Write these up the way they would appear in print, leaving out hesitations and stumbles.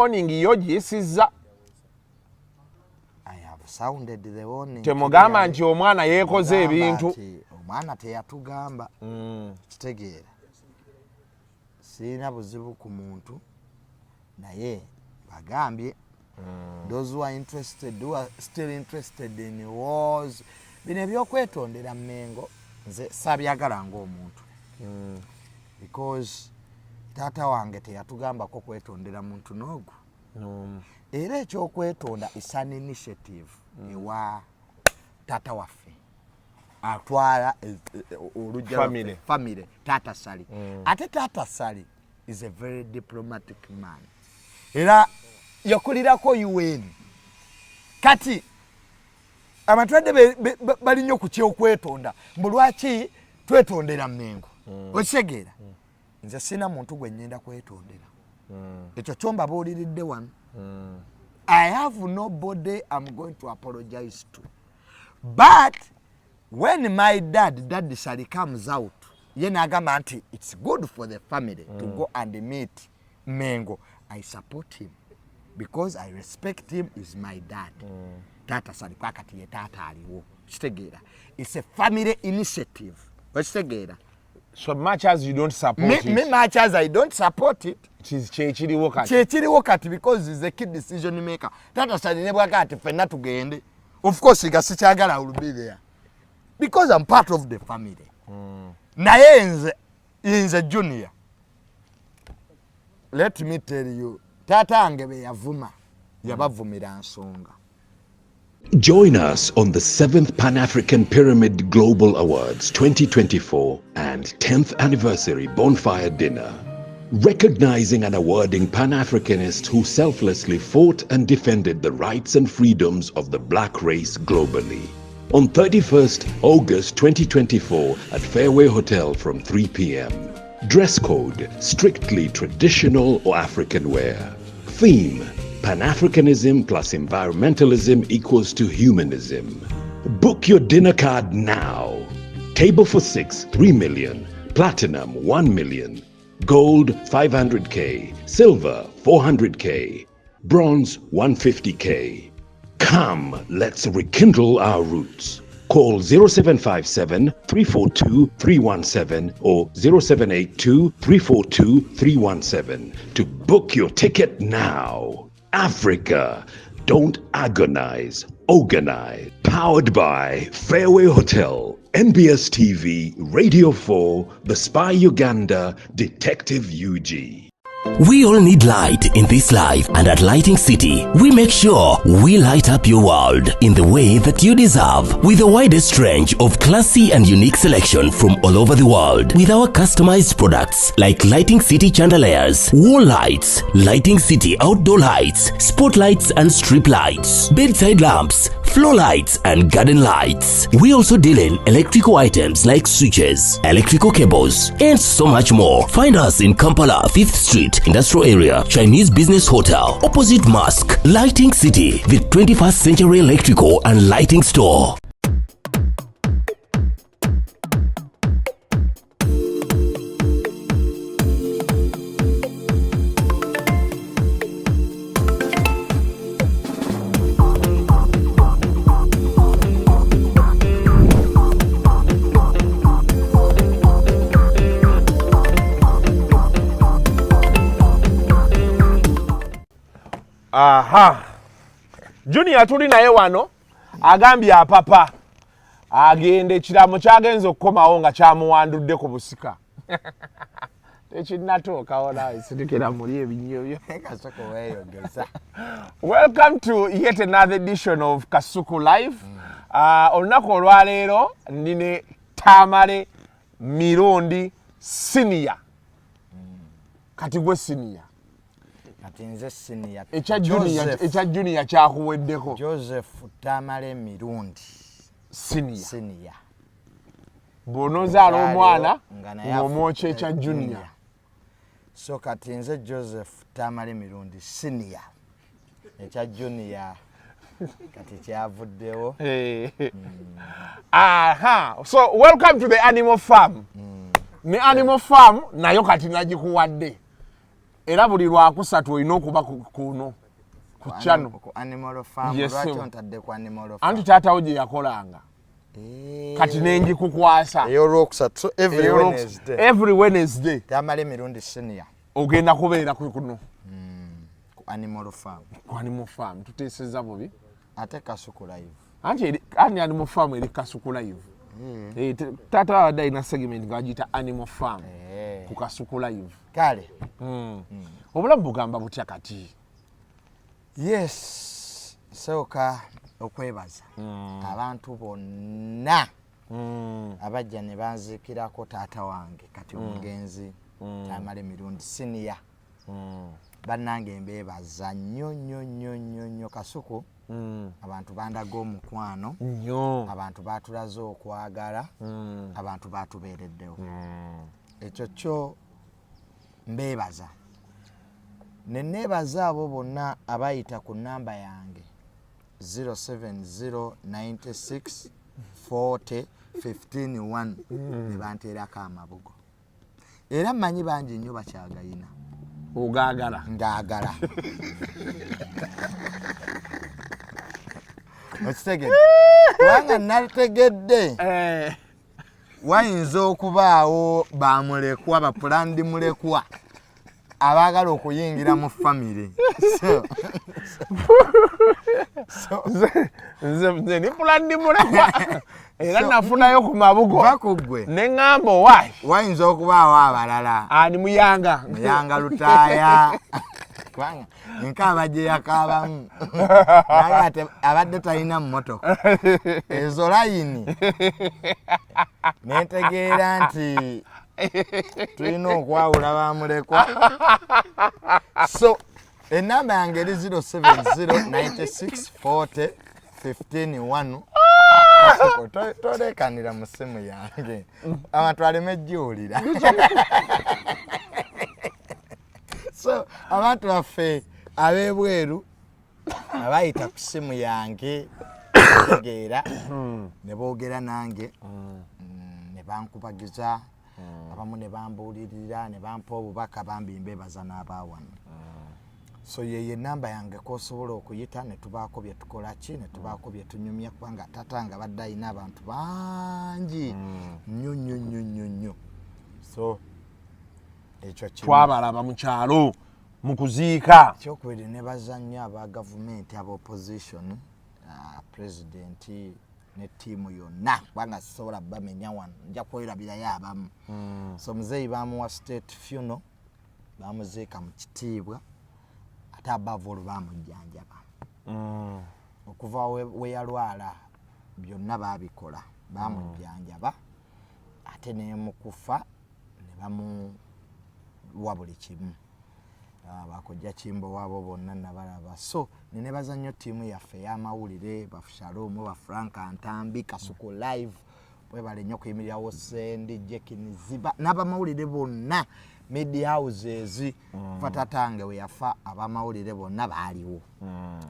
warning yo giyisizza. I have sounded the warning. Temugamba nti omwana yeekoze ebintu. Omwana teyatugamba. Kitegeera. Sina buzibu ku muntu naye bagambye. Those who are interested, who are still interested in wars, bino ebyokwetondera Mengo nze sabyagala ng'omuntu. Because taata wange teyatugambako kwetondera muntu n'ogu. Era ekyokwetonda is an initiative ewa taata waffe atwala olujja family Taata Sali. Ate Taata Sali is a very diplomatic man. Era yakulirako UN. Kati amatwadde bali nnyo ku kyokwetonda. Lwaki twetondera Mengo? Okitegeera? Nze sina muntu gwe nnyenda kwetondera. Ekyo kyomba buuliridde wano. I have nobody I'm going to apologize to. But when my dad Sali comes out, ye n'agamba nti it's good for the family to go and meet Mengo, I support him because I respect him as my dad. Taata Sali kwakati ye taata aliwo. Kitegeera? It's a family initiative. Kitegeera? So much as you don't support me much as I don't support it, kyekiriwo kati because he's a key decision maker. Taata Sali ne bwakati fenna tugende. Of course nga sikyagala will be there because I'm part of the family. Naye nze junior. Let me tell you, taata ange be yavuma yabavumira nsonga. Join us on the 7th Pan-African Pyramid Global Awards 2024 and 10th Anniversary Bonfire Dinner, recognizing and awarding Pan-Africanists who selflessly fought and defended the rights and freedoms of the black race globally. On 31st August 2024 at Fairway Hotel from 3 p.m. Dress code, strictly traditional or African wear. Theme, Pan-Africanism plus environmentalism equals to humanism. Book your dinner card now. Table for 6, 3 million. Platinum, 1 million. Gold, 500K. Silver, 400K. Bronze, 150K. Come, let's rekindle our roots. Call 0757 342 317 or 0782 342 317 to book your ticket now. Africa, don't agonize, organize. Powered by Fairway Hotel, NBS TV, Radio 4, The Spy Uganda, Detective UG. We all need light in this life, and at Lighting City, we make sure we light up your world in the way that you deserve, with the widest range of classy and unique selection from all over the world, with our customized products like Lighting City chandeliers, wall lights, Lighting City outdoor lights, spotlights and strip lights, bedside lamps, floor lights and garden lights. We also deal in electrical items like switches, electrical cables, and so much more. Find us in Kampala, 5th Street, Industrial Area, Chinese Business Hotel, opposite Mosque. Lighting City, the 21st century electrical and lighting store. Aha. Junior tuli naye wano agambye apapa agende kiramo kyagenze okukomawo nga kyamuwandudde ku busika. Tekinnatuukawo nawe situkira muli ebinnyo byo. Welcome to yet another edition of Kasuku Live. Olunaku olwaleero ndine Tamale Mirundi Senior. Kati gwe senior. Nze senior. Echa junior kyakuweddeko. Joseph Tamale Mirundi Senior. Bw'onoozaala omwana ng'omwokya ekya junior. So kati nze Joseph Tamale Mirundi Senior. Ekya junior kati kyavuddewo. Aha. So welcome to the animal farm. Ne animal farm nayo kati nagikuwadde. era buli lwakusatu olina okuba kuno ku channel ku animal farm. Yes, Lwaki sir. ontadde ku animal farm? anti taatawo gye yakolanga kati nenjikukwasa ey'olwokusatu. So every Wednesday Tamale Mirundi senior ogenda kubeera kuno ku animal farm. ku animal farm tuteeseza bubi ate Kasuku live. anti animal farm eri Kasuku live taata wabadde alina segment nga bagiyita animal farm ku Kasuku live. Kale obulamu bugamba butya kati? Yes, sooka okwebaza abantu bonna abajja ne banzikirako taata wange kati omugenzi Tamale Mirundi senior. Bannange mbeebaza nnyo Kasuku. Abantu bandaga omukwano, abantu batulaze okwagala, abantu batubeereddewo. Ekyo kyo mbeebaza. Ne neebaza abo bonna abayita ku nnamba yange 070964015 ne banteerako amabugo. Era mmanyi bangi nnyo bakyagayina. Ogaagala? Ngaagala. Okitegedde? Kubanga nategedde wayinza okubaawo bamulekwa bapulandi mulekwa abaagala okuyingira mu famire. nze ni pulandi mulekwa era nafunayo ku mabugo bakugwe neŋŋamba owaayi wayinza okubaawo abalala ani muyanga lutaaya kubanga nkaaba gye yakaabamu naye ate abadde talina mmotoka ezo layini nentegeera nti tulina okwawula bamulekwa. So ennamba yange eri 070964015 tolekanira mu ssimu yange abantu aleme jjuulira. So abantu baffe ab'ebweru abayita ku ssimu yange tegeera ne boogera nange ne bankubagiza abamu ne bambuulirira ne bampa obubaka bambi mbeebaza n'abaawano. So ye ennamba yange k'osobola okuyita ne tubaako bye tukola ki ne tubaako bye tunyumya kubanga taata nga badde alina abantu bangi nnyo. So ekyo twabalaba mu kyalo mu kuziika. Ekyokubiri ne bazannyo aba gavumenti aba opposition pulezidenti ne ttiimu yonna kubanga sisobola bamenya wano nja kwerabirayo abamu. So muzeeyi bamuwa state funeral bamuziika mu kitiibwa ate abava olwo bamujjanjaba okuva we yalwala byonna baabikola bamujjanjaba ate nemukufa ne bamuwa buli kimu. Bakojja kimbo waabo bonna nabalaba. So nenebaza nnyo ttiimu yaffe ey'amawulire bafushaloomu bafrank Antambi Kasuku live bwebale nnyo okuyimirirawo Sendi Jekin Ziba n'abamawulire bonna media houses kuva tatange we yafa abamawulire bonna baaliwo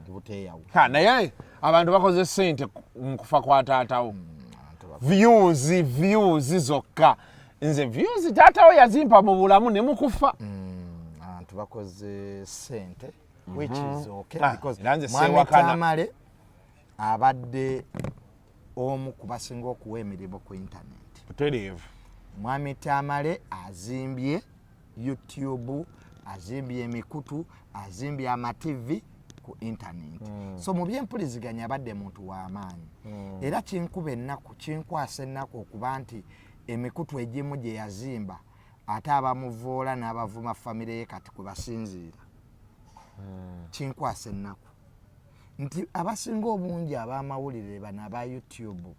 buteeyawo. Naye abantu bakoze ssente mu kufa kwa taatawo. Views zokka. Nze views taatawo yazimpa mu bulamu ne mu kufa. Bakoze sente which is okay because Mwami Tamale abadde omu kubasinga okuwa emirimu ku internet. Mwami Tamale azimbye YouTube, azimbye emikutu, azimbye ama-TV ku internet. So mu byempuliziganya abadde muntu w'amaanyi. Era kinkuba ennaku kinkwasa ennaku okuba nti emikutu egimu gye yazimba ate abamuvoola n'abavuma famire ye kati kubasinziira. Kinkwasa ennaku nti abasinga obungi ab'amawulire bano aba YouTube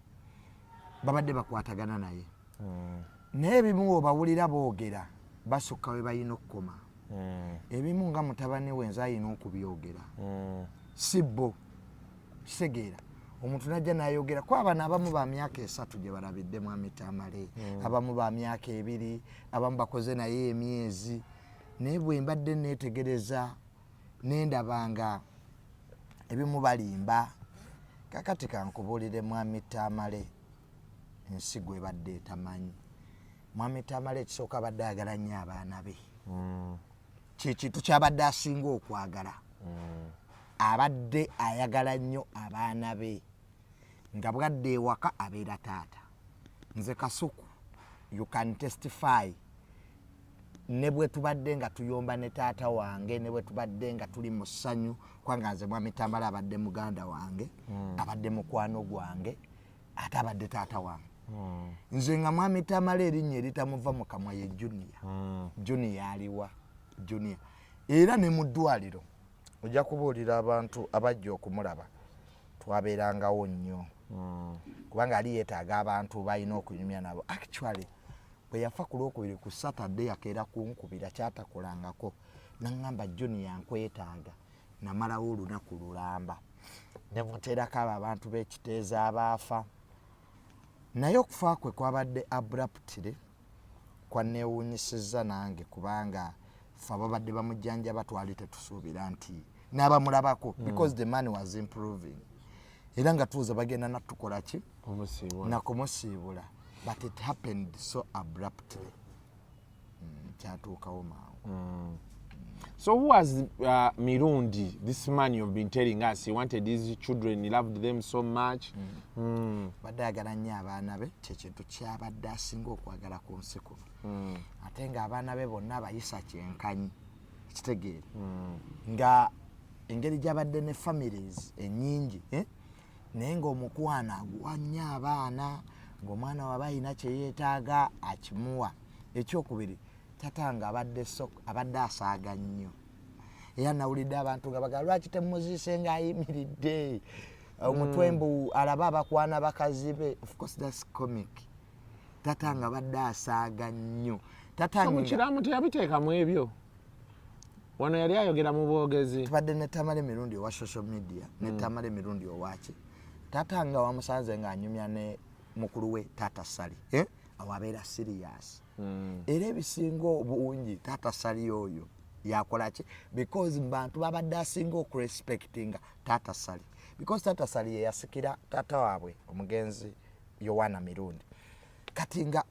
babadde bakwatagana naye. Naye ebimu obawulira boogera basukka we balina okukoma. Ebimu nga mutabani we nze alina okubyogera. Si bo kitegeera omuntu najja n'ayogera ku abana abamu ba myaka 3 gye balabidde Mwami Tamale, abamu ba myaka 2, abamu bakoze naye emyezi. Naye bwe mbadde neetegereza nendabanga ebimu balimba. Kakati kankubuulire Mwami Tamale ensigo ebadde etamanyi. Mwami Tamale ekisooka badde ayagala nnyo abaana be. Kintu kyabadde asinga okwagala. Abadde ayagala nnyo abaana be. Nga bwadde ewaka abeera taata. Nze Kasuku, you can testify. Ne bwe tubadde nga tuyomba ne taata wange, ne bwe tubadde nga tuli mu ssanyu, kubanga nze Mwami Tamale abadde muganda wange, abadde mukwano gwange, ate abadde taata wange. Nze nga Mwami Tamale erinnya eritamuva mu kamwa ye Junior. Junior aliwa? Junior. Era ne mu ddwaliro ojja kubuulira abantu abajja okumulaba twabeerangawo nnyo. Kubanga ali yeetaaga abantu balina okunyumya nabo. Actually bwe yafa ku Lwokubiri ku Saturday yakeera kunkubira kyatakolangako n'aŋŋamba Junior nkwetaaga. Namalawo olunaku lulamba ne muteerako abo abantu b'ekiteeza abaafa. Naye okufa kwe kwabadde abruptly kwanneewuunyisizza nange kubanga ffe ababadde bamujjanjaba twali tetusuubira nti n'abamulabako because the man was improving. Era nga tuuza bagenda natukola ki? Na kumusiibula. But it happened so abruptly. Kyatuukawo mangu. So who was Mirundi, this man you've been telling us? He wanted these children, he loved them so much. Badde ayagala nnyo abaana be, kyekintu kyabadde asinga okwagala ku nsi kuno. Ate nga abaana be bonna abayisa kyenkanyi. Kitegeere. Nga engeri gy'abadde ne families ennyingi. Naye ng'omukwano aguwa nnyo abaana, ng'omwana waba alina kye yeetaaga akimuwa. Ekyokubiri, tatanga abadde asaaga nnyo. Era nawulidde abantu nga bagala lwaki temuziise ng'ayimiridde. Omutwe mbu alaba abakwana bakazi be. Of course that's comic. Tatanga abadde asaaga nnyo. So mukiramu teyabiteekamu ebyo? Wano yali ayogera mu bwogezi. Tubadde ne Tamale Mirundi owa social media, ne Tamale Mirundi owaki. Tatanga wamusanze ng'anyumya ne mukulu we Taata Sali. Awo abeera serious. Era ebisinga obungi Taata Sali oyo yakola ki? Because bantu babadde asinga okurespectinga Taata Sali. Because Taata Sali ye yasikira taata waabwe omugenzi Yohana Mirundi. Kati nga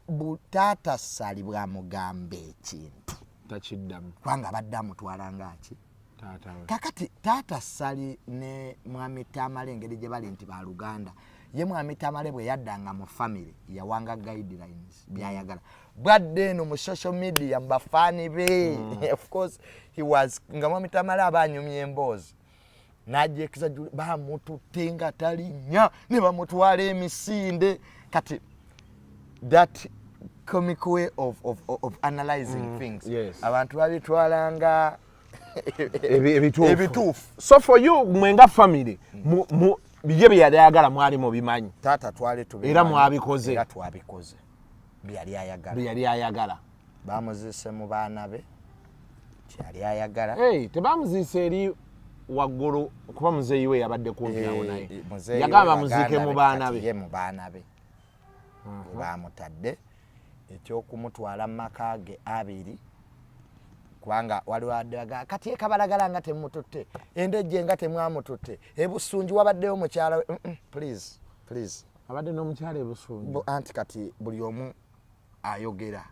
Taata Sali bw'amugamba ekintu takiddamu. Kubanga abadde amutwala ngaki? Taata we. Kakati Taata Sali ne Mwami Tamale engeri gye bali nti baluganda. Ye Mwami Tamale bwe yaddanga mu family yawanga guidelines byayagala. Bwadde no mu social media mbafaani be. Of course he was nga Mwami Tamale abanyumye emboozi. Najjekiza bamututte nga talinnya ne bamutwala emisinde. Kati that comic way of analyzing things. Yes. Abantu babitwalanga ebituufu. So for you mwenga family bije bye yali ayagala mwali mu bimanyi. Taata twali tubimanyi. Era mwabikoze. Era twabikoze. Byali ayagala. Byali ayagala. Bamuzise mu baana be. Kyali ayagala. Tebamuzise eri waggulu kuba muzeeyi we yabadde kumpiawo naye. Yagamba muzike mu baana be. Ye mu baana be. Bamutadde ekyokumutwala mu maka ge abiri. Kubanga waliwo addaga kati ekabalagala nga temututte, endejje nga temwamututte, ebusunji wabaddeyo mukyala we. Please. Abadde n'omukyala ebusunji. Anti kati buli omu ayogera.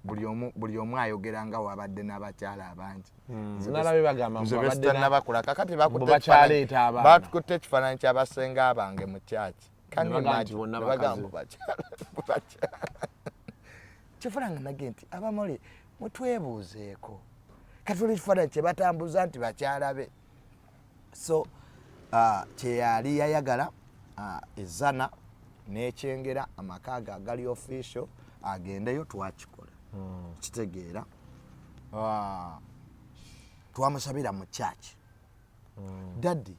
Buli omu ayogera nga wabadde n'abakyala abangi. Nalabe bagamba abadde n'abakula kakati bakutte ekifaananyi ky'abasenga abange mu kyaki. Kifulanga nage nti abamole mutwebuuzeeko. Kati oli kifaananyi kye batambuza nti bakyala be. So kye yali yayagala ezana n'ekyengera amaka ge agali official agendeyo twakikola. Kitegeera. Twamusabira mu church. Daddy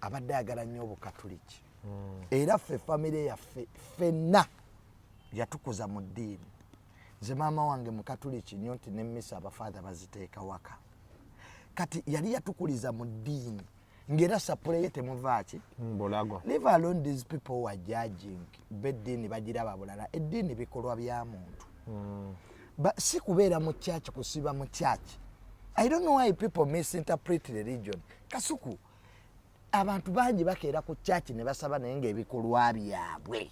abadde ayagala nnyo Obukatuliki. Era ffe family yaffe ffenna yatukuza mu ddiini. Nze maama wange Mukatuliki nnyo nti n'emmisa abafaada baziteeka waka. Kati yali yatukuliza mu ddiini ng'era sapule ye temuvaaki. Leave alone these people who are judging. Beddiini bagiraba bulala. Eddiini bikolwa bya muntu. Si kubeera mu church kusiba mu church. I don't know why people misinterpret religion. Kasuku abantu bangi bakeera ku church ne basaba naye ng'ebikolwa byabwe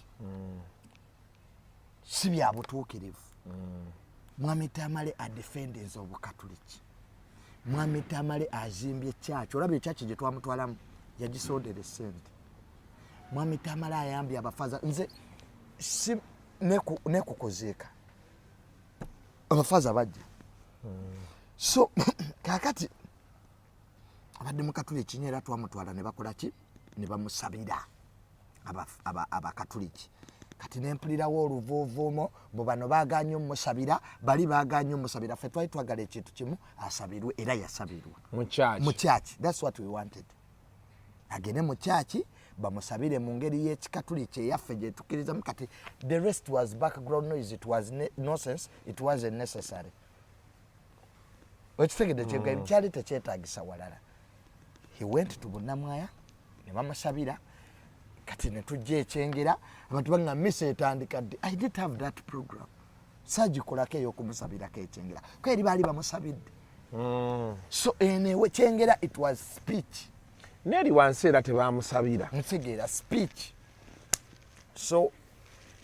si bya butuukirivu. Mwami Tamale adefenders Obukatuliki. mwami Tamale azimbye church olabye church gye twamutwalamu yagisondera essente mwami Tamale ayambye abafaza nze si nekukozeeka abafaza bajja so kakati abadde mukatuliki nyera twamutwala ne bakola ki ne bamusabira abakatuliki kati nempulirawo oluvuuvuumo bo bano baaganye omusabira bali baaganye omusabira ffe twali twagala ekintu kimu asabirwe era yasabirwa mu church. That's what we wanted. Agende mu church bamusabire mu ngeri y'ekikatuliki eyaffe gye tukkirizamu kati the rest was background noise. It was nonsense. It wasn't necessary. Wekitegedde kyegambye kyali tekyetaagisa walala. He went to Bunnamwaya ne bamusabira kati ne tujja ekyengera abantu banga misa etandika ddi. I didn't have that program. Sagikolako ey'okumusabirako ekyengera ko eri baali bamusabidde. So enewe kyengera it was speech. Neri wansi era tebamusabira. Ntegeera speech. So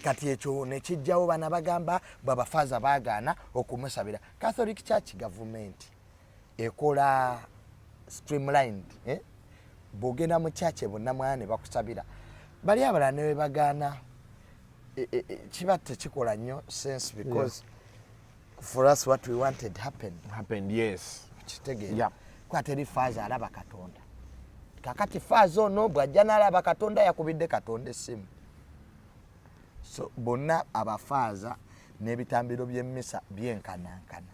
kati ekyo ne kijjawo bana bagamba babafaza baagaana okumusabira. Catholic Church government ekola streamlined. Bw'ogenda mu church Bunnamwaya ne bakusabira bali abalala ne bagaana kiba tekikola nnyo sense because for us what we wanted happened. Yes. Kitegeera kwate eri faaza alaba Katonda kakati faaza ono bw'ajja n'alaba Katonda yakubidde Katonda essimu. So bonna abafaaza n'ebitambiro by'emmisa byenkanankana.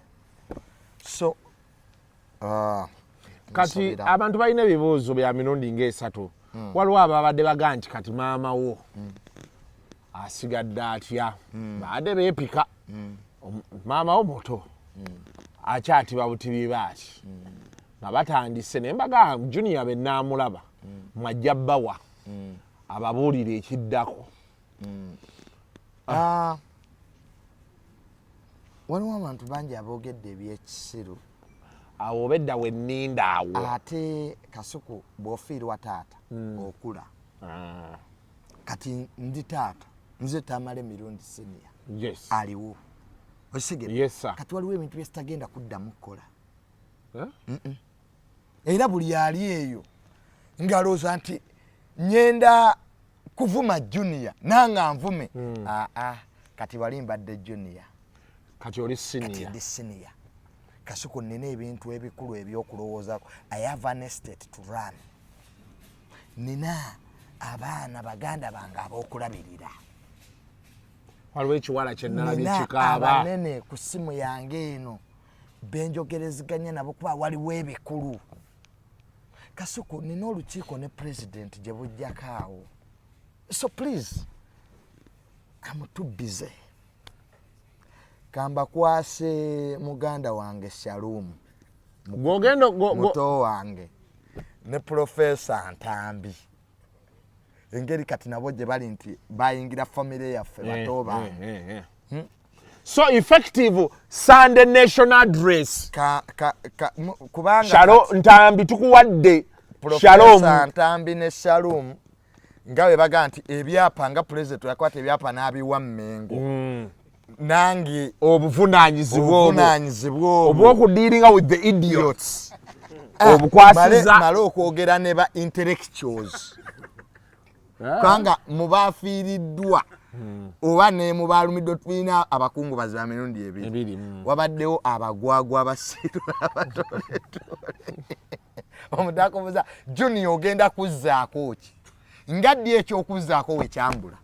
So kati abantu balina ebibuuzo bya mirundi ng'esatu. Waliwo ababadde bagaa nti kati maama wo asigadde atya baadde beepika maama wo muto akyatiba butibi baati nga batandise naye mbaga junior be naamulaba mwajja bbawa ababuulire ekiddako. Waliwo abantu bangi aboogedde ebyekisiru awo obedda wenninda awo ate Kasuku bw'ofiirwa taata okula kati ndi taata nze Tamale Mirundi senior yes aliwo osigere yes sir. Kati waliwo ebintu bye sitagenda kuddamu kukola era buli ali eyo ngalooza nti nyenda kuvuma junior nanga nvume kati wali mbadde junior kati oli senior. Kati ndi senior. Kasuku nina ebintu ebikulu ebyokulowoozaako. I have an estate to run. Nina abaana baganda bange ab'okulabirira. Waliwo ekiwala kye nalabye Nina kikaaba. abanene ku ssimu yange eno benjogereziganya nabo kuba waliwo ebikulu. Kasuku nina olukiiko ne president gye bujjako awo. So please, I'm too busy. Kamba kwase muganda wange Shalom Gogendo muto wange ne Professor Ntambi engeri kati nabo gye bali nti bayingira family yaffe bato bange. So effective Sunday national address kubanga Shalom Ntambi tukuwadde Professor Ntambi ne Shalom ngawe baga nti ebyapa nga president yakwata ebyapa n'abiwa Mmengo nange obuvunanyizibwa obw'okudealinga with the idiots obukwasiza male okwogera ne ba intellectuals kwanga mubafiiriddwa oba ne mubalumiddwa tulina abakungubazi ba mirundi ebiri wabaddewo abagwagwa abasiru abatoletole omutakobuza junior ogenda kuzzaako ki ngaddi ekyokuzzaako wekyambula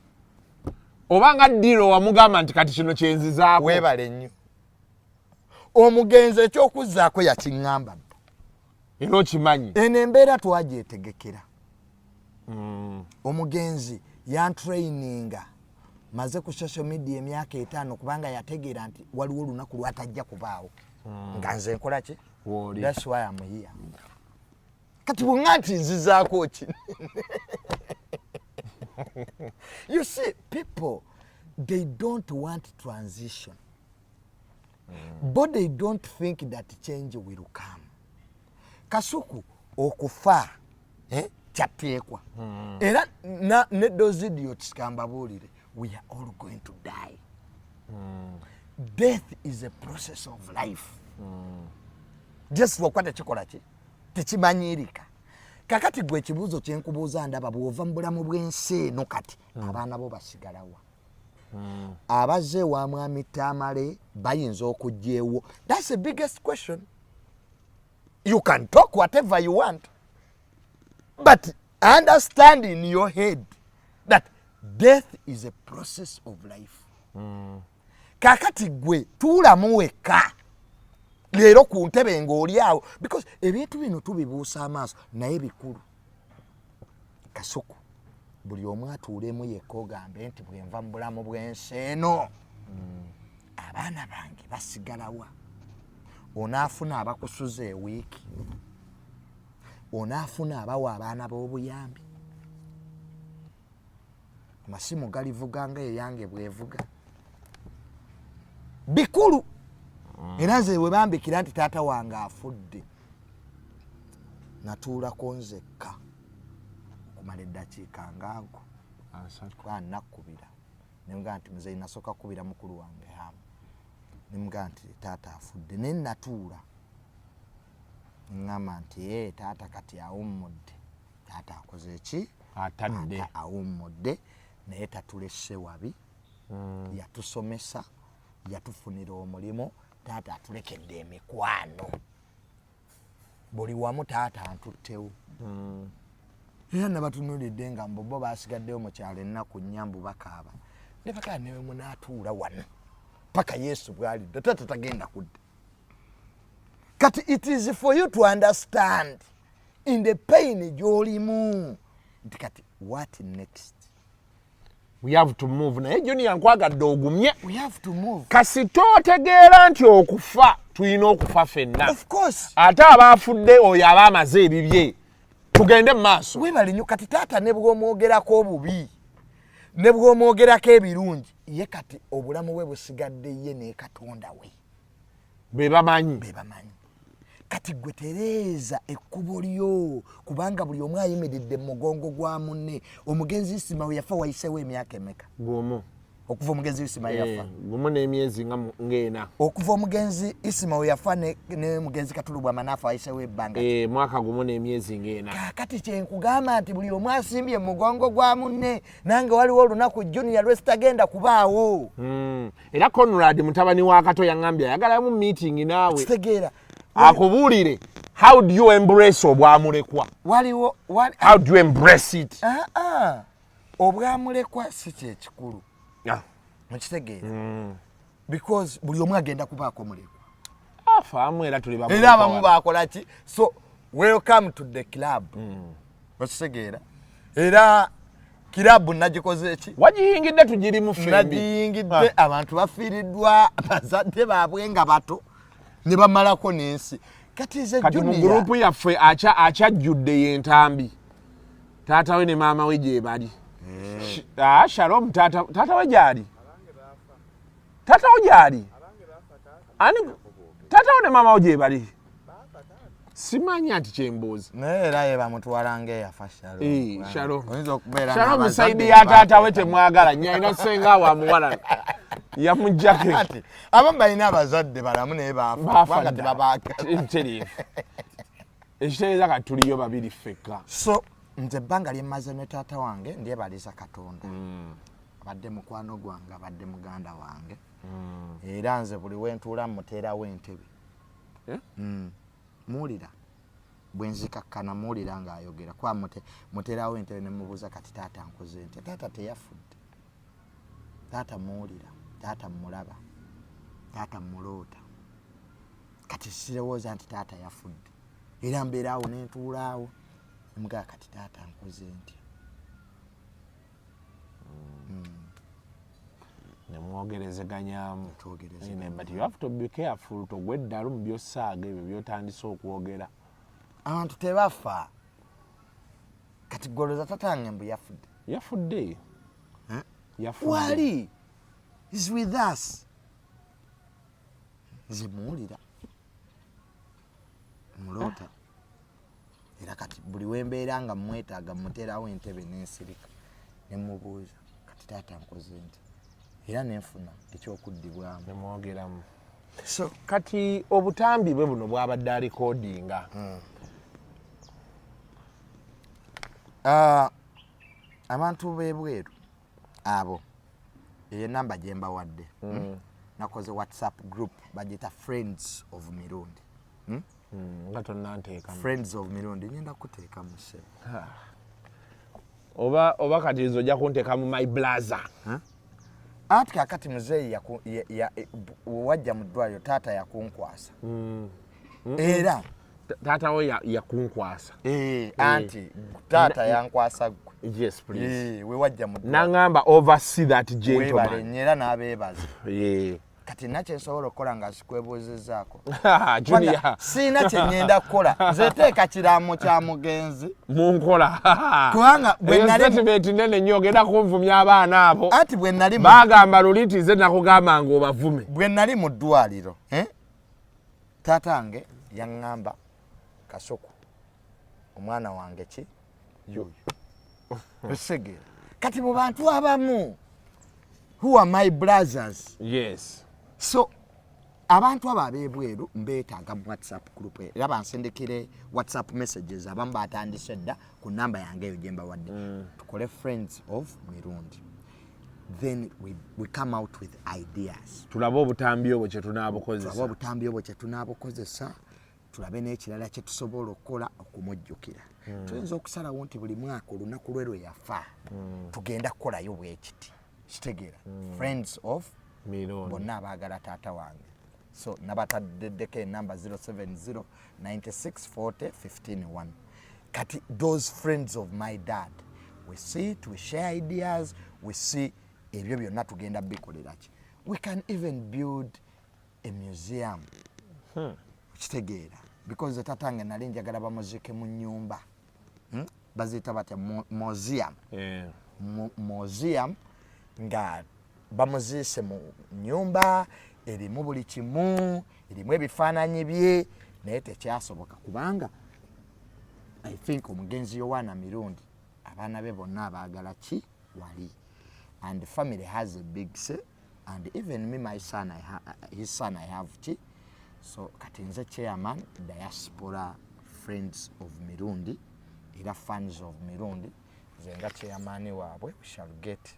obanga ddiro wamugamba nti kati kino kyenzizaako weebale nnyo omugenzi ekyokuzzaako yakiŋŋamba era okimanyi eno embeera twagyetegekera omugenzi yantraininga maze ku social media emyaka 5 kubanga yategeera nti waliwo olunaku lwatajja kubaawo nga nze nkola ki that's why I'm here kati bwnga nti nzizaako ki You see, people, they don't want transition. But they don't think that change will come. Kasuku okufa kyateekwa. Era ne those idiots kambabulire, we are all going to die. Death is a process of life. just lwokwa tekikola ki tekimanyirika. Kakati gwe ekibuuzo kyenkubuuza ndaba bw'ova mu bulamu bw'ensi eno kati abaana bo basigalawa. Abazze wa mwami Tamale bayinza okujja ewo. That's the biggest question. You can talk whatever you want, but understand in your head that death is a process of life. Kakati gwe tuulamu wekka leero ku ntebe ng'oli awo, because ebintu bino tubibuusa amaaso naye bikulu. Kasuku buli omu atuulemu yekka ogambe nti bwe nva mu bulamu bw'ensi eno abaana bange basigalawa. Onaafuna abakusuza ewiiki, onaafuna abawa abaana b'obuyambi, amasimu galivuga nga eyange bwevuga, bikulu. Era nze bwe bambikira nti taata wange afudde, natuulako nzekka okumala eddakiika ngaago nakkubira nemugaa nti muzeyi nasooka kubira mukulu wange hamu, nemugaa nti taata afudde, naye natuula ngamba nti taata kati awummudde. Taata akoze ki? Atadde. Awummudde naye tatulesse wabi, yatusomesa, yatufunira omulimu. Taata atulekedde emikwano, buli wamu taata antuttewo. Era nabatunuulidde nga mbo bo baasigaddeyo mu kyalo ennaku nnyambu bakaaba, ne bakaaba ne bwe munaatuula wano paka Yesu bw'alidde, taata tagenda kudda. Kati it is for you to understand in the pain gy'olimu nti kati what next? We have to move. Naye Junior nkwagadde ogumye. We have to move. Kasito otegeera nti okufa tulina okufa ffenna. Of course. Ate abaafudde oyo aba amaze ebibye. Tugende mu maaso. Weebale nnyo kati taata ne bw'omwogerako obubi ne bw'omwogerako ebirungi, ye kati obulamu bwe busigadde ye ne Katonda we. Be bamanyi. Kati gwe tereeza ekkubo lyo, kubanga buli omu ayimiridde mu mugongo gwa munne. Omugenzi Isimawe yafa wayiseewo emyaka emeka? Gumu. Okuva omugenzi Isimawe yafa? Gumu n'emyezi ng'ena. Okuva omugenzi Isimawe yafa ne mugenzi Katulubwama n'afa wayiseewo ebbanga? Mwaka gumu n'emyezi ng'ena. Kaakati kyenkugamba nti buli omu asimbye mu mugongo gwa munne, nange waliwo olunaku Junior lwesitagenda kubaawo. Era Conrad mutabani wa Kato yaŋŋambye ayagalamu meeting naawe. Kitegeera. Akubuulire, how do you embrace obwamulekwa? How do you embrace it? Obwamulekwa si kyekikulu. Mukitegeera. Because buli omu agenda kubaako mulekwa. Faamu era tuli bamu. Era abamu baakola ki? So welcome to the club. Mukitegeera. Era kirabu nagikoze ki? Wagiyingidde tugirimu ffembi. Nagiyingidde abantu bafiiriddwa bazadde baabwe nga bato. Ne bamalako n'ensi. Kati ze Junior. Kati mu grupu yaffe akyajjudde yentambi. Taata we ne maama we gye bali. Shalom taata we gyali. Taata we gyali. Ani taata we ne maama we gye bali. Simanyi ati kyemboozi. Naye era ye bamutwala ng'eyafa Shalom. Shalom. Oyinza okubeera Shalom saidi ya taata we temwagala. Nnyina senga wa muwala. Yamujjake. Abamu balina abazadde balamu naye baafa tebabaaka. Ekitegeeza kati tuliyo babiri ffekka. So nze ebbanga lye mmaze ne taata wange ndyebaliza Katonda. Abadde mukwano gwange, abadde muganda wange. Era nze buli wentuula muteerawo entebe. Muwulira bwe nzikakkana muwulira ng'ayogera kuba muteerawo entebe ne mubuuza kati taata nkoze nte. Taata teyafudde. Taata muwulira. Taata mulaba, taata muloota. Kati sirowooza nti taata yafudde. Era mbeera awo nentuulaawo nemugaa kati taata nkoze ntya. Nemwogerezeganyaamu. But you have to be careful togwa eddalu mu by'ossaaga ebyo by'otandise okwogera. Abantu tebafa. Kati golooza tatange mbu yafudde. Yafudde. Wali is with us. Nze muwulira. Muloota. Era kati buli wembeera nga mwetaaga muteerawo entebe n'ensirika ne mubuuza kati taata nkoze nti. Era nenfuna ekyokuddibwamu. Nemwogeramu. So kati obutambi bwe buno bwabadde alikodinga abantu b'ebweru abo eyo namba gye mbawadde nakoze WhatsApp group bagita Friends of Mirundi nga tonnanteeka Friends of Mirundi ngenda kuteeka mu se oba kati nzo ojja kunteeka mu my blazer ati kakati muzeeyi wajja mu ddwaliro taata yakunkwasa era taata we yakunkwasa anti taata yankwasa gwe yes please we wajja mu nangamba oversee that gentleman nyera n'abeebaza kati nakye nsobola okukola nga sikwebuuzizaako Junior siina kye ngenda kukola nze teeka kiraamo kya mugenzi mu nkola kubanga bwe statement nene nnyo ogenda kunvumya abaana abo ati bwe nali bagamba luli nti nze nakugamba nga obavume bwe nali mu ddwaliro taatange yaŋŋamba Kasuku omwana wange ki yoyo osegera kati mu bantu abamu who are my brothers yes so abantu abo ab'ebweru mbeetaaga mu WhatsApp group era bansindikire WhatsApp messages abamu batandise dda ku namba yange eyo gye mbawadde tukole Friends of Mirundi then we come out with ideas tulabe obutambi obwo kye tunaabukozesa tulabe n'ekirala kye tusobola okukola okumujjukira tuyinza okusalawo nti buli mwaka olunaku lwe yafa tugenda kukolayo bwekiti kitegeera Friends of Mirundi bonna abaagala taata wange so nabataddeko enamba 070 96 40 15 kati those friends of my dad we sit we share ideas we see ebyo byonna tugenda bikolera ki we can even build a museum kitegeera because tatange nali njagala bamuzike mu nyumba bazita batya museum museum nga bamuziise mu nyumba erimu buli kimu erimu ebifaananyi bye naye tekyasoboka kubanga I think omugenzi Yowaana Mirundi abaana be bonna abaagala ki wali and the family has a big say and even me my son his son I have ki so kati nze chairman diaspora Friends of Mirundi era Fans of Mirundi nze nga chairman waabwe we shall get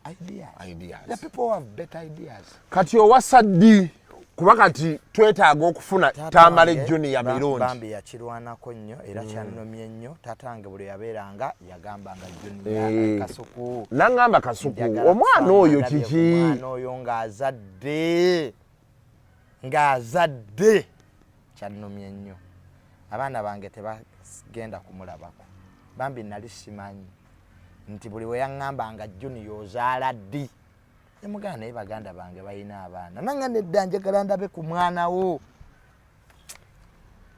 ideas. The people have better ideas. Kati owasaddi kuba kati twetaaga okufuna Tamale Junior Mirundi bambi yakirwanako nnyo era kyannomye nnyo tatange buli yabeeranga yagambanga Junior Kasuku nangamba Kasuku omwana oyo kiki omwana oyo ng'azadde kyannomye nnyo abaana bange tebagenda kumulabako bambi nali simanyi nti buli we yaŋŋambanga Junior ozaala ddi emugana naye baganda bange balina abaana nanga nedda njagala ndabe ku mwana wo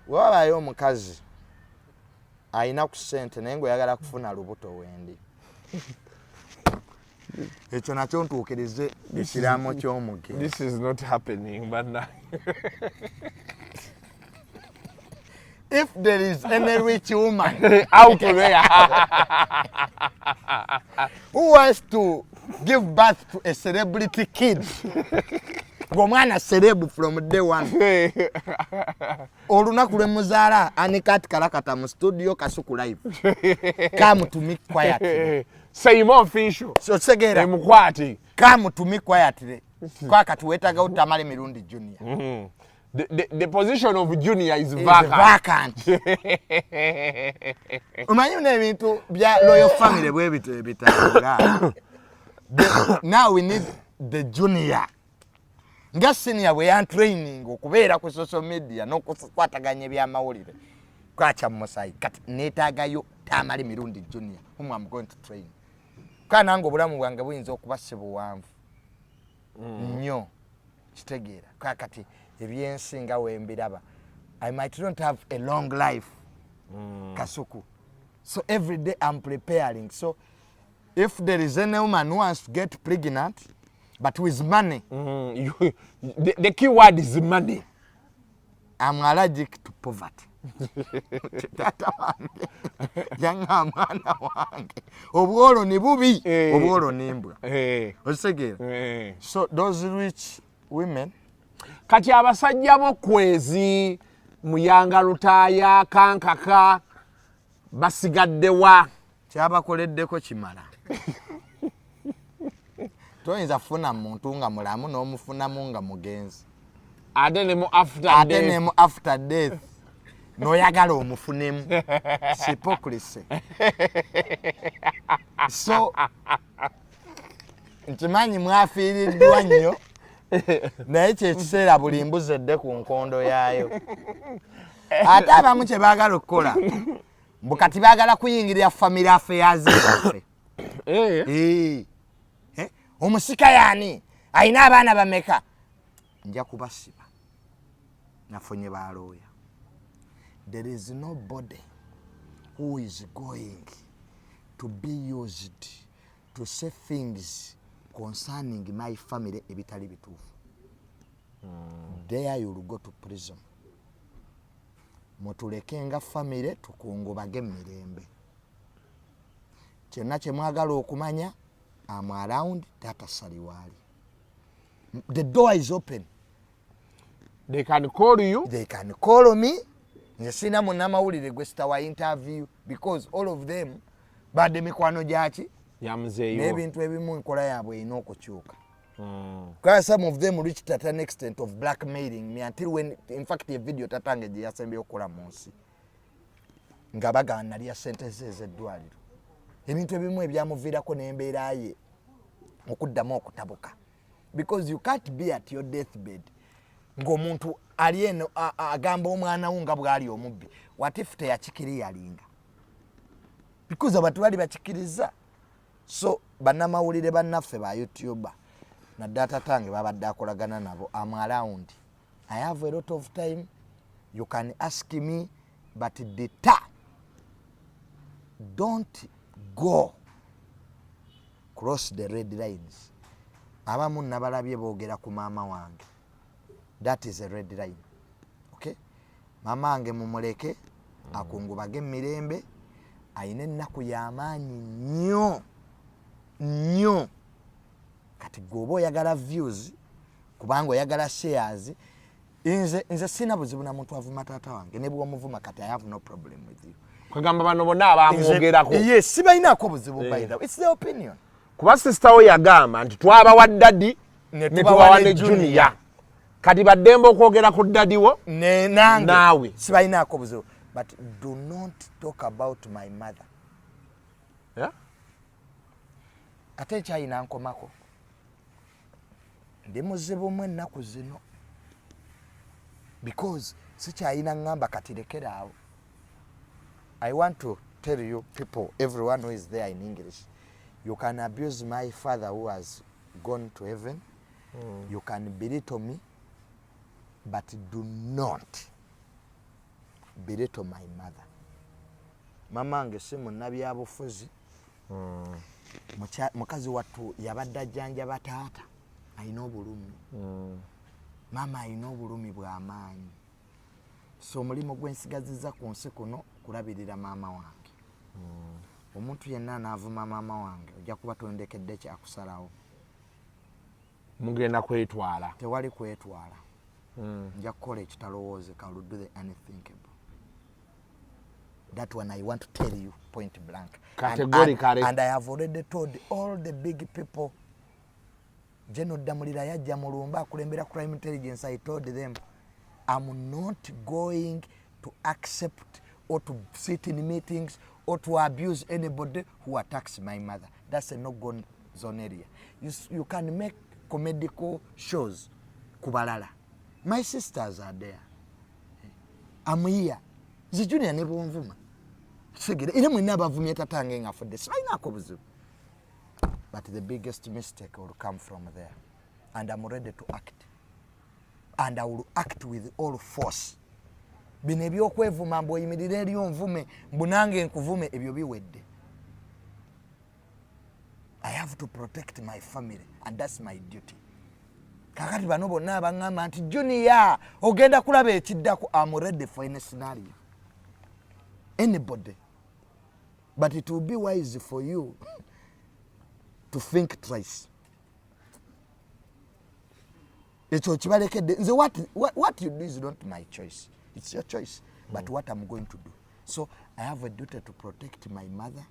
wewabaayo omukazi ayina ku ssente naye ng'oyagala kufuna lubuto wendi ekyo nakyo ntuukirize ekiraamo ky'omuge this is not happening but if there is any rich woman out there who wants to give birth to a celebrity kid ng'omwana celeb from day one olunaku lwe muzaala anikati kalakata mu studio Kasuku live come to me quietly Sayimo official so segera emukwati come to me quietly kwa kati wetaga Tamale Mirundi Junior The position of Junior is vacant. Umanyi n'ebintu bya royal family bwe bitambula. Now we need the Junior. Nga senior we are training okubeera ku social media n'okukwataganya ebyamawulire. Kwacha Musai kati neetaagayo Tamale Mirundi Junior whom I'm going to train. Kana ngo obulamu bwange buyinza okuba sebuwanvu. Nnyo kitegeera kakati ebyensinga wembiraba I might not have a long life Kasuku so every day I'm preparing so if there is any woman who wants to get pregnant but with money the key word is money I'm allergic to poverty tata wange yanga mwana wange obwolo ni bubi obwolo nimbwa osegeera so those rich women kati abasajja bo kwezi muyanga lutaaya kankaka basigaddewa kyabakoleddeko kimala toyinza kufuna muntu nga mulamu n'omufunamu nga mugenzi ate ne mu after death n'oyagala omufunemu hypocrisy so nkimanyi mwafiiriddwa nnyo naye kyekiseera buli mbuzi edde ku nkondo yaayo ate abamu kye baagala okukola mbu kati baagala kuyingirira family affairs zaffe omusika yaani alina abaana bameka nja kubasiba nafunye balooya. There is nobody who is going to be used to say things concerning my family ebitali bituufu. There you will go to prison. Mutulekenga family tukungubage mirembe. Kyonna kye mwagala okumanya, I'm around Tata Saliwali. The door is open. They can call you. They can call me. Nze sina munnamawulire gwe sitawa interview because all of them badde mikwano gyaki yamuzeeyo n'ebintu ebimu nkola yaabwe erina okukyuka. Because some of them reached at an extent of blackmailing me until when, in fact, a video tatange gye yasembe okukola mu nsi nga bagaana lya ssente ze ez'eddwaliro. Ebintu ebimu ebyamuviirako n'embeera ye okuddamu okutabuka. Because you can't be at your deathbed ng'omuntu ali eno agamba omwana wo nga bw'ali omubbi. What if teyakikiriyalinga? Because abantu bali bakikiriza. So bannamawulire bannaffe ba YouTuber na data tange babadde akolagana nabo. I'm around. I have a lot of time. You can ask me, but don't go cross the red lines. Abamu nabalabye boogera ku maama wange. That is a red line. Okay? Mama wange mumuleke akungubage mirembe ayine ennaku y'amaanyi nnyo. Kati gwoba oyagala views kubanga oyagala shares, nze sina buzibu na muntu avuma taata wange ne bw'omuvuma kati I have no problem with you. Kwegamba bano bonna abamwogerako. Yes, sibalinaako buzibu by the way. It's their opinion. Kuba sister we yagamba nti twabawa daddy ne tubawa ne junior. Kati baddembe okwogera ku daddy wo ne nange naawe sibalinaako buzibu. But do not talk about my mother. Yeah? Ate kyayina nkomako. Ndi muzibu mu ennaku zino. Because sikyayina ngamba kati lekera awo. I want to tell you people, everyone who is there in English, you can abuse my father who has gone to heaven. You can belittle me, but do not belittle my mother. Mama wange si munnabyabufuzi. Mukazi wattu yabadde ajjanjaba taata alina obulumi. Mama alina obulumi bw'amaanyi. So omulimu gwensigazizza ku nsi kuno kulabirira maama wange. Omuntu yenna anaavuma maama wange ojja kuba tondekedde kyakusalawo. Mugenda kwetwala. Tewali kwetwala. Nja kukola ekitalowoozeka. I will do the unthinkable. That one I want to tell you point blank. Categorically. And I have already told all the big people. General Damulira yajja mulumba akulembera crime intelligence. I told them I'm not going to accept or to sit in meetings or to abuse anybody who attacks my mother. That's a no-go zone area. You can make comedical shows. Kubalala. My sisters are there. I'm here. The junior never won't. But the biggest mistake will come from there. And I'm ready to act. And I will act with all force. Bino ebyokwevuma mbu oyimirire eri onvume mbu nange nkuvume ebyo biwedde. I have to protect my family and that's my duty. Kakati bano bonna abangamba nti Junior ogenda kulaba ekiddako. I'm ready for any scenario. Anybody. But it will be wise for you to think twice. ekyo kibalekedde nze what you do is not my choice, it's your choice, but what I'm going to do. So I have a duty to protect my mother.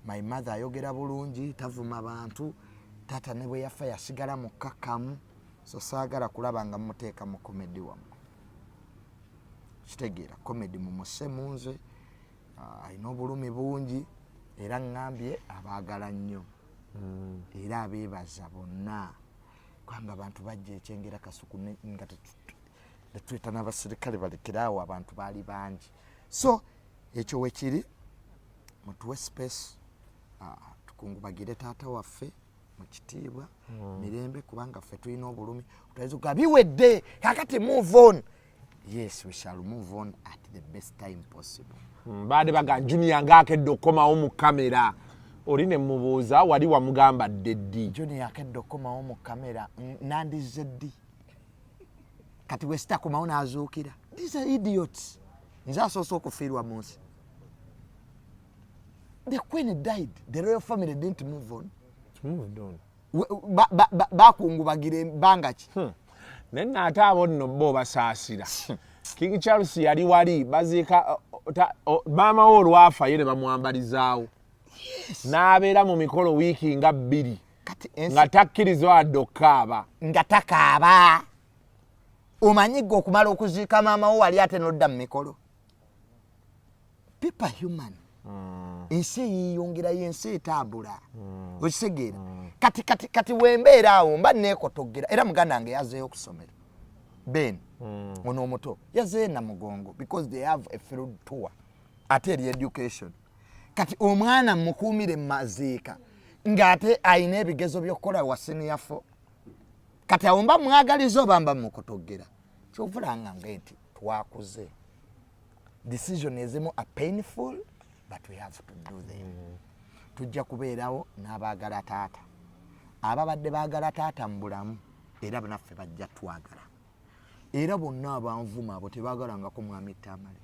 My mother ayogera bulungi, tavuma bantu, tata ne bwe yafa yasigala mukakamu, so saagala kulaba nga muteeka mu comedy wamu. Kitegeera comedy mumuse munze, ayina obulumi bungi era ngambye abaagala nnyo. Era abeebaza bonna kwanga abantu bajja ekyengera kasuku nga tetweta n'abasirikale balekerawo abantu baali bangi. So ekyo wekiri mutuwe space tukungubagire taata waffe mu kitiibwa mirembe kubanga ffe tulina obulumi utayinza biwedde kakati move on. Yes, we shall move on at the best time possible. Baade baga Junior ngaakedde okukomawo mu kamera oli ne mubuuza wali wamugamba ddi. Junior akedde okukomawo mu kamera nandize ddi kati we sitakomawo n'azuukira. These are idiots. Nze asoose okufiirwa mu nsi. The queen died. The royal family didn't move on. It's moved on. Bakungubagire banga ki? Nenne ate abo nno bo basaasira. King Charles yali wali baziika maama we olwafa ye ne bamwambalizaawo. N'abeera mu mikolo wiiki nga 2 nga takkirizwa wadde okukaaba. Nga takaaba. Omanyi gwe okumala okuziika maama wo wali ate n'odda mu mikolo. People human. Ensi yiyongerayo, ensi etambula. Okitegeera. Kati wembeera awo mba neekotogera era muganda wange yazeeyo okusomera. Ben ono omuto yazeeyo Namugongo because they have a field tour ate eri education. Kati omwana mukuumire maziika ng'ate ayina ebigezo by'okukola wa senior 4. Kati awo mba mwagaliza oba mba mukotogera. Kyovulanga nti twakuze. Decision ezimu are painful but we have to do them. Tujja kubeerawo n'abaagala taata. Ababadde baagala taata mu bulamu era naffe bajja twagala. Era bonna abanvuma abo tebaagalangako mwami Tamale.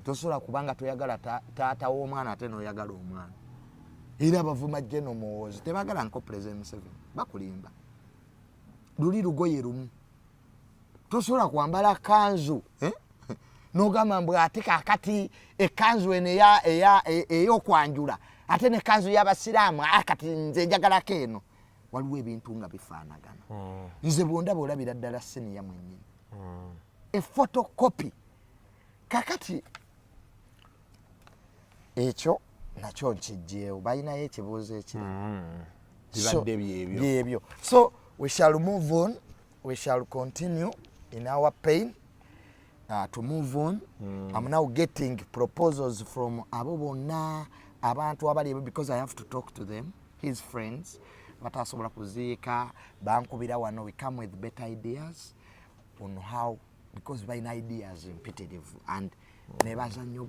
Tosobola kubanga toyagala taata w'omwana ate n'oyagala omwana. Era abavuma General Muhoozi tebaagalangako President Museveni. Bakulimba. Luli lugoye lumu. Tosobola kwambala kanzu. N'ogamba mbu ate kakati ekanzu eno ey'okwanjula ate ne kanzu y'abasiraamu kati nze njagalako eno. Waliwo ebintu nga bifaanagana. Nze bwondaba olabira ddala senior mwennyini. A photocopy. Kakati ekyo nakyo nkijjeewo balinayo ekibuuzo ekirala. Bibadde byebyo. So we shall move on. We shall continue in our pain to move on. I'm now getting proposals from abo bonna abantu abali because I have to talk to them, his friends. Batasobola kuziika bankubira wano. We come with better ideas on how, because by ideas imperative and nebaza nnyo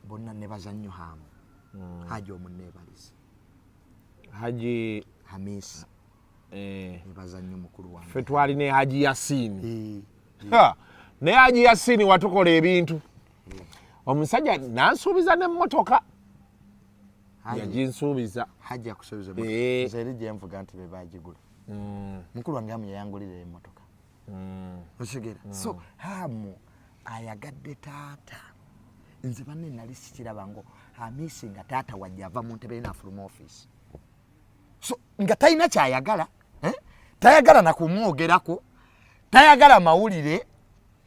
bonna nebaza nnyo hamu. Haji omunebalize Haji Hamisi nebaza nnyo mukulu wange. Ffe twali ne Haji Yasini. Ne Haji Yasini watukola ebintu. Omusajja nansuubiza n'emmotoka. Yaginsuubiza. Haji akusuubiza. Nze eri gye nvuga nti be baagigula. Mukulu wange Hamu yayangulira emmotoka. Okitegera. So Hamu ayagadde taata. Nze banne nali sikiraba ngo Hamisi nga taata wajja ava mu ntebe n'afuluma office. So nga talina kyayagala. Tayagala na kumwogerako. Tayagala mawulire.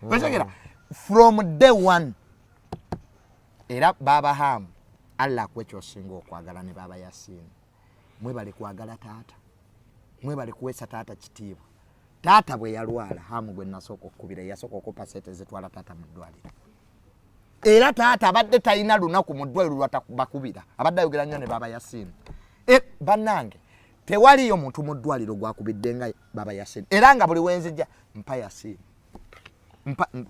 Okitegera. From day one. Era baba Hamu Allah kwekyo singo okwagala ne baba Yasini. Mwebale kwagala taata. Mwebale kuwesa taata kitiibwa. Taata bwe yalwala Hamu gwe nasooka okukubira yasooka okupa sente zetwala taata mu ddwaliro. Era taata abadde talina lunaku mu ddwaliro lwatakubakubira. Abadde ayogera nnyo ne baba Yasini. Bannange tewaliyo muntu mu ddwaliro gwakubidde nga baba Yasini. Era nga buli wenzijja mpa Yasini.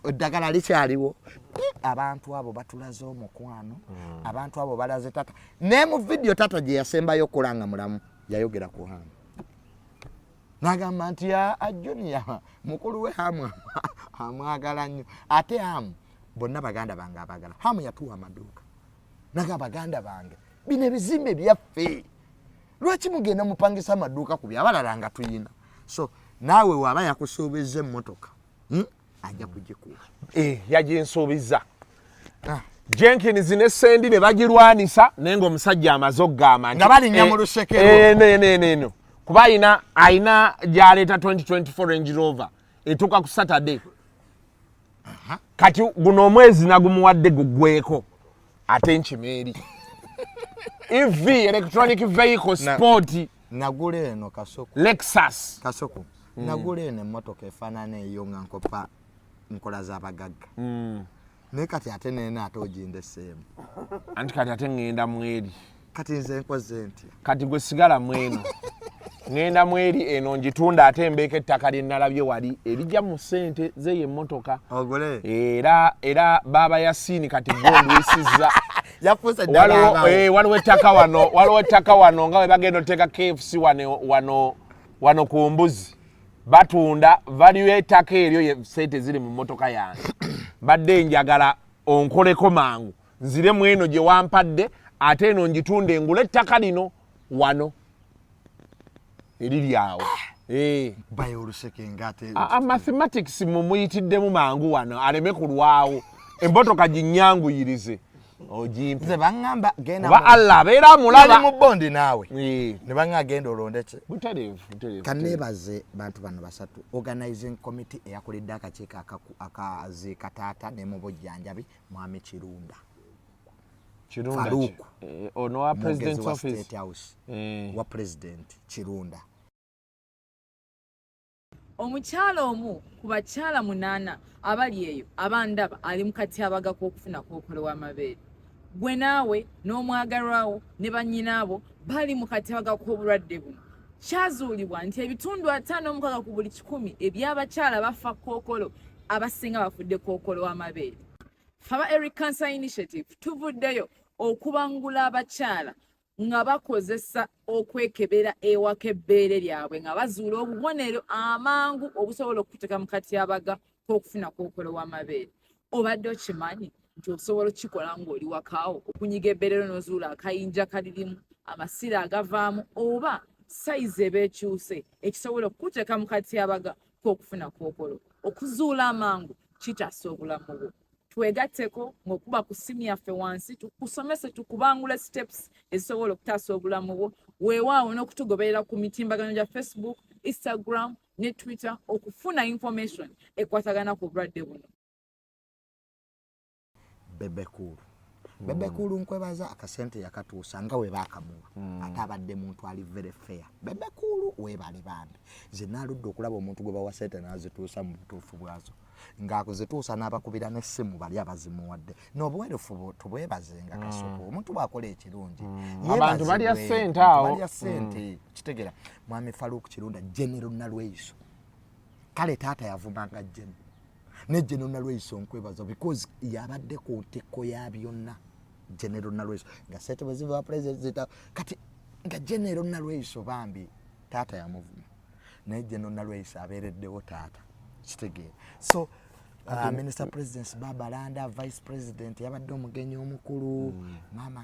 Eddagala likyaliwo. Abantu abo batulaze omukwano. Abantu abo balaze tata. Ne mu video tata gye yasembayo okulanga mulamu yayogera ku Hamu. Nagamba nti ya Junior mukulu we Hamu amwagala nnyo. Ate Hamu bonna baganda bange abagala. Hamu yatuwa amaduuka. Naga baganda bange bino ebizimbe byaffe. Lwaki mugenda mupangisa amaduuka ku byabalala nga tuyina? so naawe waba yakusuubiza emmotoka ajja kugikuwa yaginsuubiza Jenkins ne Sendi ne bagirwanisa naye ng'omusajja amaze okugamba nga balinnya mu lusekero kuba ayina gy'aleeta 2024 Range Rover etuuka ku Saturday kati guno omwezi nagumuwadde guggweko ate nkimeeri EV electronic vehicle sport nagula eno Lexus kasoko nagula eno emmotoka efaanana eyo nga nkopa nkola z'abagagga naye kati ate nena ate ogindeseemu anti kati ate ŋŋenda mweri kati nze nkoze ntya kati gwe sigala mweno ŋŋenda mweri eno ngitunda ate mbeeko ettaka lye nalabye wali erijja mu ssente zeyo emmotoka ogule era baaba Yasiini kati gondwisizza yafuuse waliwo ettaka wano nga we bagenda oteeka KFC wano ku mbuzi batunda value y'ettaka eryo ye ssente ziri mu mmotoka yange badde njagala onkoleko mangu nzire mweno gye wampadde ate eno ngitunde engula ettaka lino wano eriri awo bayo oluseke ngate mathematics mumuyitiddemu mangu wano aleme kulwawo emmotoka ginyanguyirize ogimpe nze baŋŋamba genda oba Allah abeera mulaba mu bondi naawe ne baŋŋa genda olondeke butereevu kanneebaze bantu bano basatu organizing committee eyakulidde akakiiko akaziika taata ne mu bujjanjabi Mwami Kirunda Faruku ono wa president's office State House wa president Kirunda omukyala omu ku bakyala 8 abali eyo abandaba ali mu katyabaga k'okufuna kookolo w'amabeere gwe naawe n'omwagalwawo ne bannyinaabo bali mu katyabaga k'obulwadde buno kyazuulibwa nti ebitundu 56 ku buli 100 eby'abakyala bafa kookolo abasinga bafudde kookolo w'amabeere Faba Eric Cancer Initiative tuvuddeyo okubangula abakyala nga bakozesa okwekebera ewaka ebbeere lyabwe nga bazuula obubonero amangu obusobola okuteeka mu katyabaga k'okufuna kookolo w'amabeere obadde okimanyi nti osobola okikola ng'oli wakaawo okunyiga ebbeere n'ozuula akayinja kalirimu amasira agavaamu oba sayizi eba ekyuse ekisobola okukuteeka mu katyabaga k'okufuna kookolo okuzuula amangu kitaasa obulamu bwo twegatteko ng'okuba ku ssimu yaffe wansi tukusomese tukubangula steps ezisobola okutaasa obulamu bwo weewaawo n'okutugoberera ku mitimbagano gya Facebook, Instagram ne Twitter okufuna information ekwatagana ku bulwadde buno. Bebekulu nkwebaza akasente yakatuusa nga we baakamuwa ate abadde muntu ali very fair. Bebekulu webale bambi nze naaludde okulaba omuntu gwe bawa sente n'azituusa mu butuufu bwazo ng'akuzituusa n'abakubira n'essimu bali abazimuwadde n'obuweerufu tubwebazenga kasoko omuntu bw'akola ekirungi abantu balya ssente awo balya ssente kitegera Mwami Faruku Kirunda General Nalweyiso kale taata yavumanga General ne General Nalweyiso nkwebaza because yabadde ku ntikko ya byonna General Nalweyiso nga sente bwe ziva president kati nga General Nalweyiso bambi taata yamuvuma ne General Nalweyiso abeereddewo taata kitegera so Minister President Baba Landa Vice President yabadde omugenyi omukulu Mama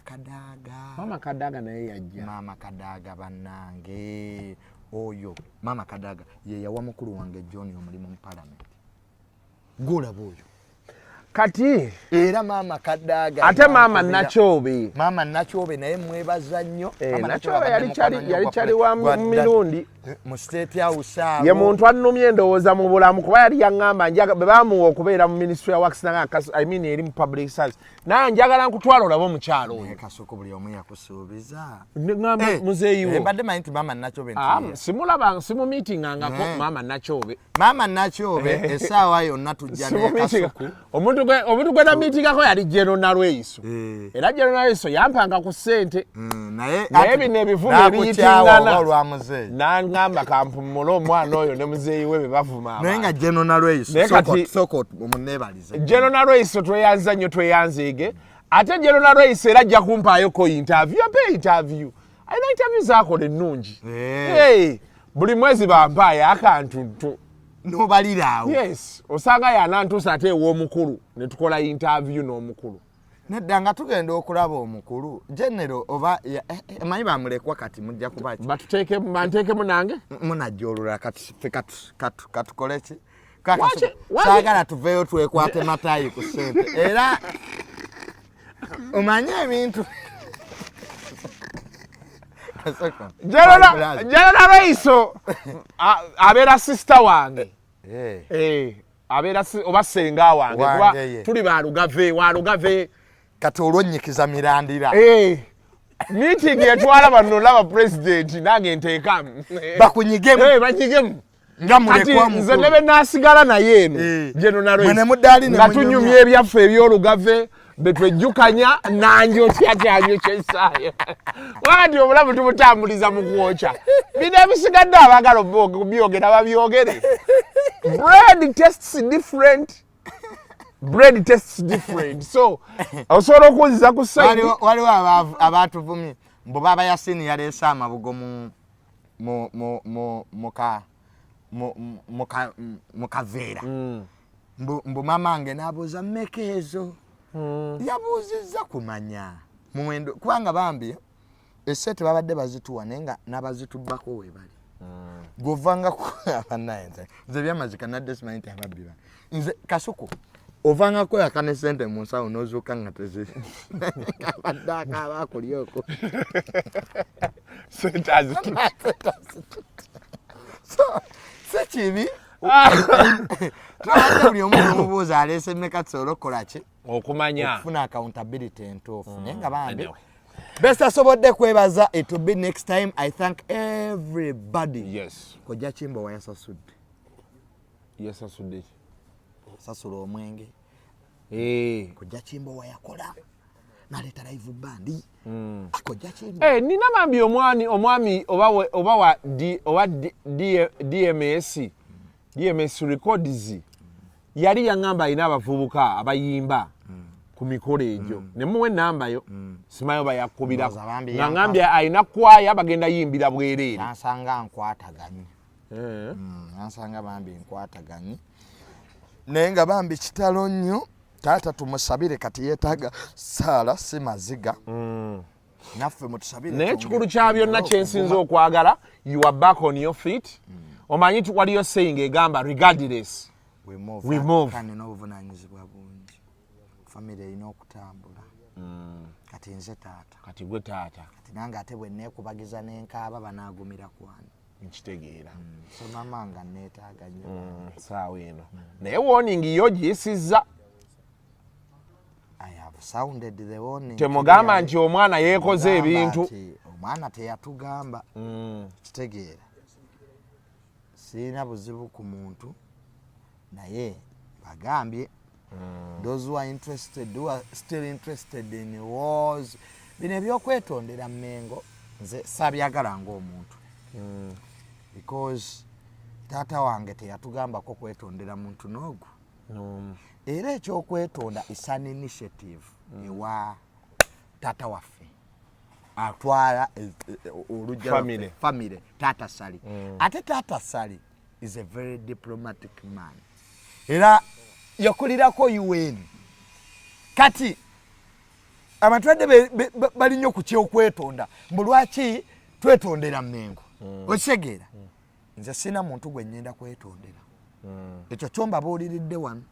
Kadaga naye yajja Mama Kadaga bannange oyo Mama Kadaga ye yawa mukulu wange John omulimu mu parliament gula boyo kati era Mama Kadaga ate Mama Nachobe naye mwebaza nnyo Nachobe yali chali wa Mirundi mu State House ye muntu annumye endowooza mu bulamu kuba yali yaŋŋamba njaga bebamuwa okubeera mu Ministry of Works eri mu public service naye njagala nkutwala olaba omukyalo oyo kasoko buli omu yakusuubiza ngamba muzeeyi wo mbadde manyi nti Mama Nachobe simulaba simu meetingangako Mama Nachobe essaawa yonna tujja ne kasoko omuntu gwe namiitingako yali General Nalweyiso era General Nalweyiso yampanga ku ssente naye bino ebivumu ebiyitingana ngamba kampumula omwana oyo ne muzeeyi we bebavuma naye nga General Nalweyiso soko omunebalize General Nalweyiso tweyanza nnyo tweyanzeege ate General Nalweyiso era ajja kumpaayoko interview alina interview zaakola ennungi buli mwezi bampaayo akantu nobaliraawo yes osanga yanantuusa ate ew'omukulu ne tukola interview n'omukulu nedda nga tugenda okulaba omukulu general oba emanyi bamulekwa kati mujja kuba banteekemu nange munajja olulala kati katukole ki saagala tuveeyo twekwate matayi ku ssente era omanye ebintu General Raiso abeera sister wange abeera oba senga wange kuba tuli walugave kati olwonyikiza mirandira meeting yetwala bano laba president nange nteekamu banyigemu nga mulekwa nze nebe nasigala naye eno General Raiso nga tunyumya ebyaffe ebyolugave betwejjukanya nanjo tyatyanyo kyesaayo wati obulamu tumutambuliza mu kwokya bino ebisigadde abagala byogera babyogere bread tastes different so osobola okunziza ku saidi waliwo abatuvumye mbu baba Yasini yaleese amabugo mu kaveera mbu mamange n'abuuza mmeka ezo yabuuzizza kumanya muwendo kubanga bambi esete babadde bazituwa naye nga n'abazitubbako we bali govanga abanayenze nze byamazika nadde simanyi nti ababbi nze kasuku ovanga kweyaka ne sente mu nsawo n'ozuuka nga teziri abadde akaaba akulyoko sente azitutte so kibi twabadde buli omu omubuuza aleese mmeka tusobole okukola ki okumanya okufuna accountability entuufu naye nga bambi best asobodde kwebaza it will be next time. I thank everybody. Yes. Kojja Kimbo wayasasudde. Yasasudde. Sasula omwenge. Kojja Kimbo wayakola. Naleta live band. Kojja Kimbo. Nina mambi omwami oba wa DMS records. Yali yangamba alina abavubuka abayimba ku mikolo egyo ne muwe namba yo simayo bayakubira ngambye alina kwaya bagenda yimbira bwerere nasanga nkwataganye nasanga bambi nkwataganye nenga bambi kitalo nnyo tata tumusabire kati yetaga sala simaziga naffe mutusabire naye kikulu kya byonna kyensinza okwagala you are back on your feet omanyi waliyo saying egamba regardless we move kandi n'obuvunanyizibwa bungi family erina okutambula kati nze taata kati gwe taata kati nange ate bwe neekubagiza n'enkaaba banaagumira kwani nkitegeera so mama nga neetaaga nnyo saawa eno naye warning yo giyisizza I have sounded the warning temugamba nti omwana yeekoze ebintu omwana teyatugamba kitegeera sirina buzibu ku muntu naye bagambye those who are interested, who are still interested in wars bino ebyokwetondera mmengo nze sabyagala ng'omuntu because taata wange teyatugambako kwetondera muntu n'ogu era ekyokwetonda is an initiative ewa taata waffe atwala olujja family Taata Sali ate Taata Sali is a very diplomatic man era yakulirako UN kati abatwadde bali nnyo ku kyokwetonda mbu lwaki twetondera mmengo okitegeera nze sina muntu gwe nnyenda kwetondera ekyo kyomba buuliridde wano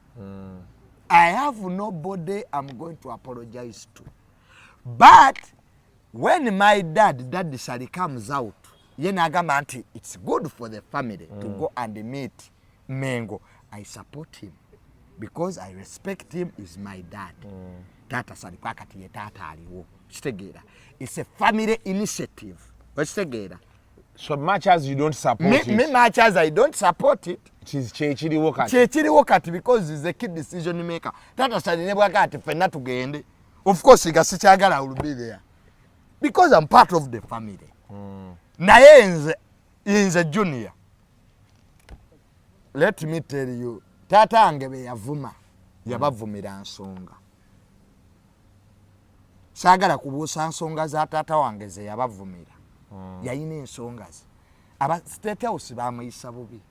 I have nobody I'm going to apologize to but when my dad Sali comes out ye nagamba nti it's good for the family to go and meet Mengo I support him because I respect him is my dad Taata Sali kwakati ye taata aliwo kitegeera it's a family initiative kitegeera so much as you don't support me much as I don't support it kyekiriwo kati because he's a key decision maker Taata Sali ne bwaka ati fenna tugende of course nga sikyagala will be there because I'm part of the family naye nze junior let me tell you taata wange be yavuma yabavumira nsonga saagala kubuusa nsonga za taata wange ze yabavumira yayina ensonga ze aba state house bamuyisa bubi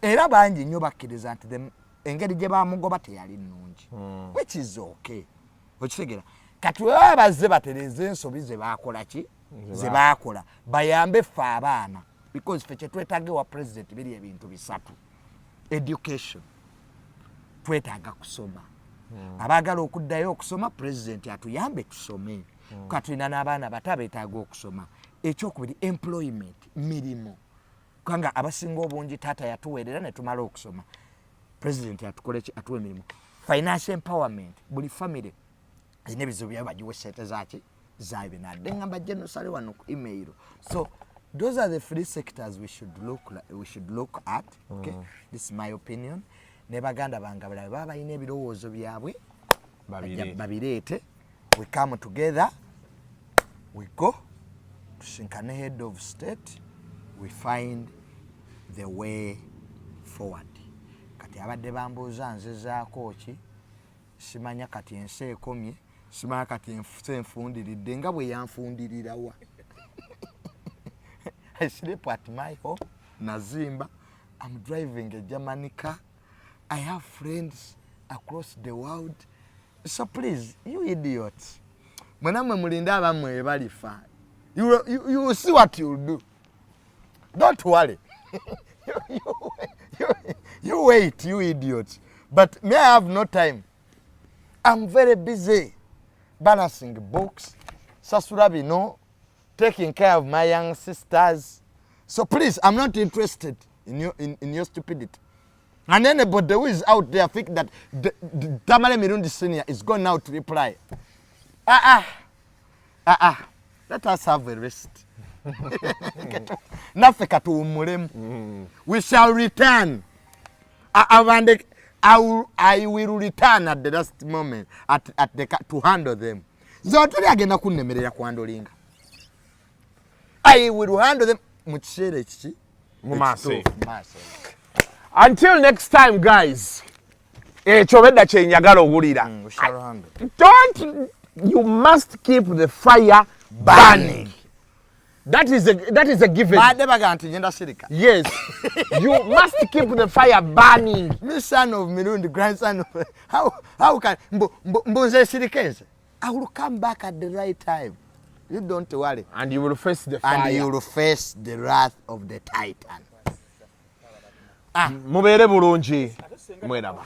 era bangi nnyo bakkiriza nti engeri gye bamugoba teyali nnungi which is okay okitegeera kati bwe bazze batereze ensobi ze baakola ki ze baakola bayambe ffe abaana because ffe kyetwetaaga wa president biri ebintu bisatu education twetaaga kusoma abaagala okuddayo okusoma president atuyambe tusome katulina n'abaana bato abeetaaga okusoma ekyokubiri employment mirimu kubanga abasinga obungi taata yatuweerera ne tumala okusoma president atukole ki atuwa emirimu financial empowerment buli family ayina ebizibu byabo bagiwa sente zaki zaabe nadde ngamba genosale wano ku email so those are the three sectors we should look at okay this is my opinion ne baganda bange abalala baba bayina ebirowoozo byabwe babireete we come together we go tusinkane head of state we find the way forward kati abadde bambuuza nzezaako ki simanya kati ensi ekomye simanya kati ensi enfundiridde nga bwe yanfundirirawa I sleep at my home Nazimba I'm driving a German car I have friends across the world so please you idiots mwenamwe mulinda abamwe balifa you will see what you will do don't worry you wait you idiots but me I have no time I'm very busy balancing books sasura bino taking care of my young sisters so please I'm not interested in your stupidity and anybody who is out there think that the Tamale Mirundi Senior is going now to reply let us have a rest nafeka tuumulemu we shall return I will return at the last moment to handle them zotuli agenda kunnemerera kwandolinga I will handle them mu kiseera ekiki mu maaso until next time guys ekyo bedda kyenjagala owulira you must keep the fire burning. That is a given. Yes. You must keep the fire burning. Me son of Mirundi, grandson of how can Mboze Sirikens? I will come back at the right time. You don't worry. And you will face the fire. And you will face the wrath of the Titan. Mubere bulungi. Mweraba.